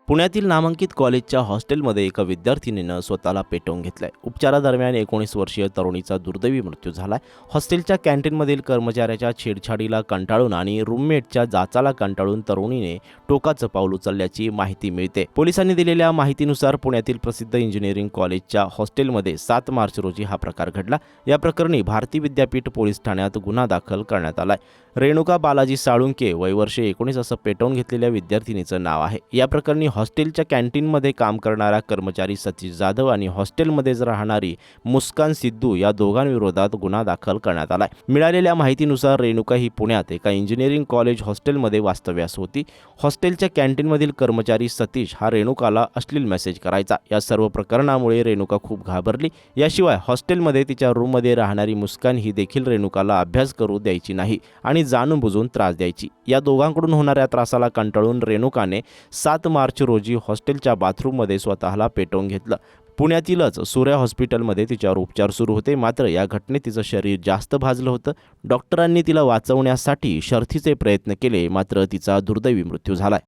पुण्यातील नामांकित कॉलेजच्या हॉस्टेलमध्ये एका विद्यार्थिनीनं स्वतःला पेटवून घेतलंय। उपचारादरम्यान 19 वर्षीय तरुणीचा दुर्दैवी मृत्यू झालाय। हॉस्टेलच्या कॅन्टीनमधील कर्मचाऱ्याच्या छेडछाडीला कंटाळून आणि रूममेटच्या जाचाला कंटाळून तरुणीने टोकाचं पाऊल उचलल्याची माहिती मिळते। पोलिसांनी दिलेल्या माहितीनुसार पुण्यातील प्रसिद्ध इंजिनिअरिंग कॉलेजच्या हॉस्टेलमध्ये 7 मार्च रोजी हा प्रकार घडला। या प्रकरणी भारती विद्यापीठ पोलीस ठाण्यात गुन्हा दाखल करण्यात आलाय। रेणुका बालाजी साळुंके वय वर्ष 19 असं पेटवून घेतलेल्या विद्यार्थिनीचं नाव आहे। या प्रकरणी हॉस्टेलच्या कॅन्टीनमध्ये काम करणारा कर्मचारी सतीश जाधव आणि हॉस्टेलमध्येच राहणारी मुस्कान सिद्धू या दोघांविरोधात गुन्हा दाखल करण्यात आलाय। मिळालेल्या माहितीनुसार रेणुका ही पुण्यात एका इंजिनिअरिंग कॉलेज हॉस्टेलमध्ये वास्तव्यास होती। हॉस्टेलच्या कॅन्टीनमधील कर्मचारी सतीश हा रेणुकाला अश्लील मेसेज करायचा। या सर्व प्रकरणामुळे रेणुका खूप घाबरली। याशिवाय हॉस्टेलमध्ये तिच्या रूममध्ये राहणारी मुस्कान ही देखील रेणुकाला अभ्यास करू द्यायची नाही आणि जाणून बुजून त्रास द्यायची। या दोघांकडून होणाऱ्या त्रासाला कंटाळून रेणुकाने 7 मार्च रोजी हॉस्टेलच्या बाथरूममध्ये स्वतःला पेटवून घेतलं। पुण्यातीलच सूर्या हॉस्पिटलमध्ये तिच्यावर उपचार सुरू होते। मात्र या घटनेत तिचं शरीर जास्त भाजलं होतं। डॉक्टरांनी तिला वाचवण्यासाठी शर्थीचे प्रयत्न केले, मात्र तिचा दुर्दैवी मृत्यू झालाय।